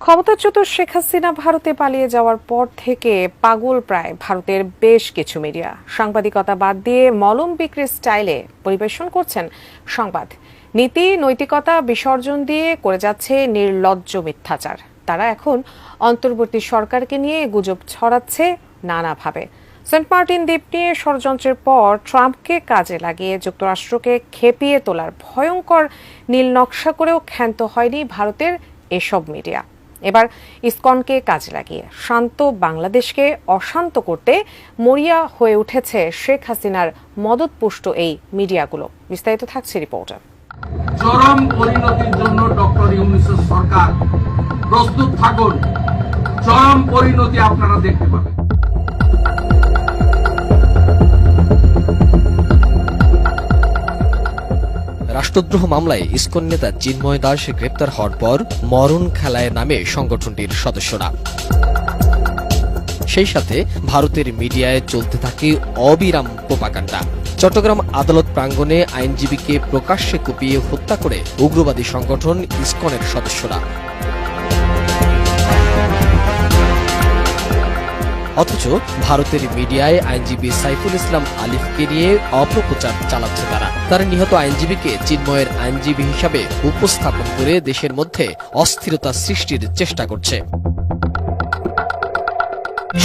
ক্ষমতাচ্যুত শেখ হাসিনা ভারতে পালিয়ে যাওয়ার পর থেকে পাগল প্রায় ভারতের বেশ কিছু মিডিয়া। সাংবাদিকতা বাদ দিয়ে মলম বিক্রির স্টাইলে পরিবেশন করছেন সংবাদ। নীতি নৈতিকতা বিসর্জন দিয়ে করে যাচ্ছে নির্লজ্জ মিথ্যাচার। তারা এখন অন্তর্বর্তী সরকারকে নিয়ে গুজব ছড়াচ্ছে নানাভাবে। সেন্ট মার্টিন দ্বীপ নিয়ে ষড়যন্ত্রের পর ট্রাম্পকে কাজে লাগিয়ে যুক্তরাষ্ট্রকে খেপিয়ে তোলার ভয়ঙ্কর নীল নকশা করেও ক্ষান্ত হয়নি ভারতের এসব মিডিয়া। এবার ইসকনকে কাজে লাগিয়ে শান্ত বাংলাদেশকে অশান্ত করতে মরিয়া হয়ে উঠেছে শেখ হাসিনার মদতপুষ্ট এই মিডিয়াগুলো। বিস্তারিত থাকছে রিপোর্টে। চরম পরিণতির জন্য ডক্টর ইউনূসের সরকার প্রস্তুত থাকুন। চরম পরিণতি আপনারা দেখতে পাবেন। রাষ্ট্রদ্রোহ মামলায় ইসকন নেতা চিন্ময় দাস গ্রেপ্তার হওয়ার পর মরণ খেলায় নামে সংগঠনটির সদস্যরা। সেই সাথে ভারতের মিডিয়ায় চলতে থাকে অবিরাম প্রোপাগান্ডা। চট্টগ্রাম আদালত প্রাঙ্গণে আইনজীবীকে প্রকাশ্যে কুপিয়ে হত্যা করে উগ্রবাদী সংগঠন ইসকনের সদস্যরা। অথচ ভারতের মিডিয়ায় আইনজীবী সাইফুল ইসলাম আলিফকে নিয়ে অপপ্রচার চালাচ্ছে তারা নিহত আইনজীবীকে চিন্ময়ের আইনজীবী হিসাবে উপস্থাপন করে দেশের মধ্যে অস্থিরতা সৃষ্টির চেষ্টা করছে।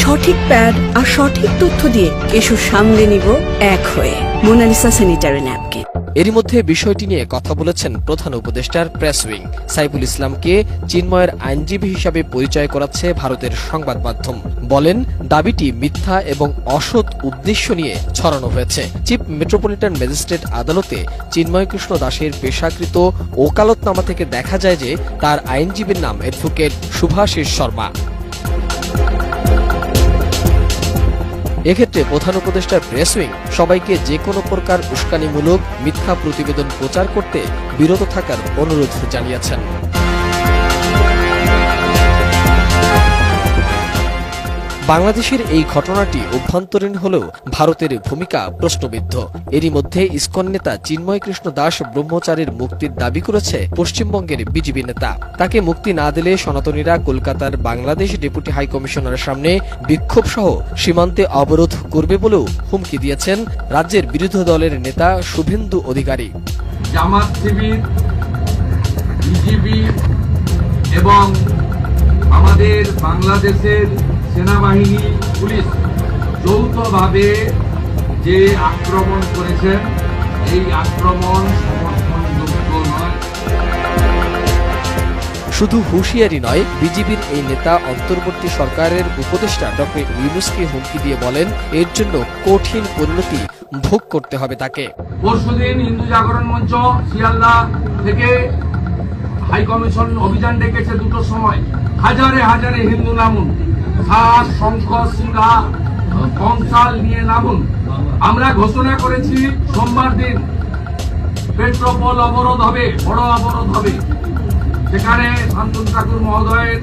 সঠিক প্যাড আর সঠিক তথ্য দিয়ে এসব সামলে নিব এক হয়ে। Monalisa sanitary napkin. এরই মধ্যে বিষয়টি নিয়ে কথা বলেছেন প্রধান উপদেষ্টার প্রেস উইং। সাইফুল ইসলামকে চিন্ময়ের আইনজীবী হিসাবে পরিচয় করাচ্ছে ভারতের সংবাদ মাধ্যম। বলেন, দাবিটি মিথ্যা এবং অসৎ উদ্দেশ্য নিয়ে ছড়ানো হয়েছে। চিফ মেট্রোপলিটন ম্যাজিস্ট্রেট আদালতে চিন্ময় কৃষ্ণ দাসের পেশাকৃত ওকালতনামা থেকে দেখা যায় যে তার আইনজীবীর নাম অ্যাডভোকেট শুভাশিস শর্মা। এক্ষেত্রে প্রধান উপদেষ্টার প্রেস উইং সবাইকে যে কোনো প্রকার উস্কানিমূলক মিথ্যা প্রতিবেদন প্রচার করতে বিরত থাকার অনুরোধ জানিয়েছেন। বাংলাদেশের এই ঘটনাটি অভ্যন্তরীণ হলেও ভারতের ভূমিকা প্রশ্নবিদ্ধ। এরই মধ্যে ইসকন নেতা চিন্ময় কৃষ্ণ দাস ব্রহ্মচারীর মুক্তির দাবি করেছে পশ্চিমবঙ্গের বিজেপি নেতা। তাকে মুক্তি না দিলে সনাতনীরা কলকাতার বাংলাদেশ ডেপুটি হাই কমিশনারের সামনে বিক্ষোভ সহ সীমান্তে অবরোধ করবে বলেও হুমকি দিয়েছেন রাজ্যের বিরোধী দলের নেতা শুভেন্দু অধিকারী। জামাত শিবির, বিজেপি এবং আমাদের বাংলাদেশের সেনাবাহিনী, পুলিশ যৌথভাবে যে আক্রমণ করেছেন, এই আক্রমণ সমর্থনযোগ্য নয়। শুধু হুঁশিয়ারি নয়, বিজেপির এই নেতা অন্তর্বর্তী সরকারের উপদেষ্টা ডক্টর ইউনূসকে হুমকি দিয়ে বলেন, এর জন্য কঠিন পরিণতি ভোগ করতে হবে তাকে। পরশুদিন হিন্দু জাগরণ মঞ্চ শিয়ালদা থেকে হাই কমিশন অভিযান ডেকেছে, দুটোর সময় হাজারে হাজারে হিন্দু নামুন, শ্বাস, শঙ্খ, শিলা, কংসাল নিয়ে নামুন। আমরা ঘোষণা করেছি সোমবার দিন পেট্রোপোল অবরোধ হবে, বড় অবরোধ হবে। সেখানে শান্তনু ঠাকুর মহোদয়ের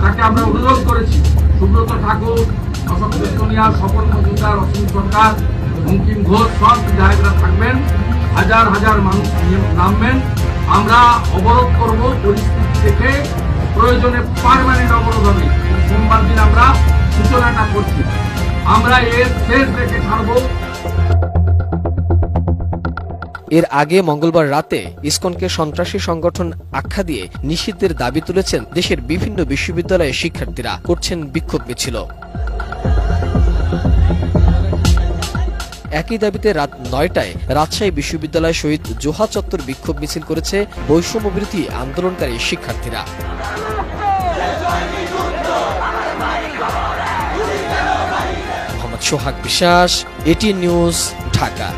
তাকে আমরা অনুরোধ করেছি, সুব্রত ঠাকুর, অশোক সোনিয়া, স্বপন মজুমদার, অসীম সরকার, বঙ্কিম ঘোষ সব বিধায়করা থাকবেন, হাজার হাজার মানুষ নামবেন। আমরা অবরোধ করব, পরিস্থিতি দেখে প্রয়োজনে পার্মানেন্ট অবরোধ হবে। সোমবার দিন আমরা সূচনাটা করছি, আমরা এর শেষ দেখে ছাড়ব। এর আগে মঙ্গলবার রাতে ইসকনকে সন্ত্রাসী সংগঠন আখ্যা দিয়ে নিষিদ্ধের দাবি তুলেছেন দেশের বিভিন্ন বিশ্ববিদ্যালয়ের শিক্ষার্থীরা, করছেন বিক্ষোভ মিছিল। একই দাবিতে রাত ৯টায় রাজশাহী বিশ্ববিদ্যালয় শহীদ জোহা চত্বর বিক্ষোভ মিছিল করেছে বৈষম্যবিরোধী আন্দোলনকারী শিক্ষার্থীরা। মোহাম্মদ সোহাগ বিশ্বাস, এটিএন নিউজ, ঢাকা।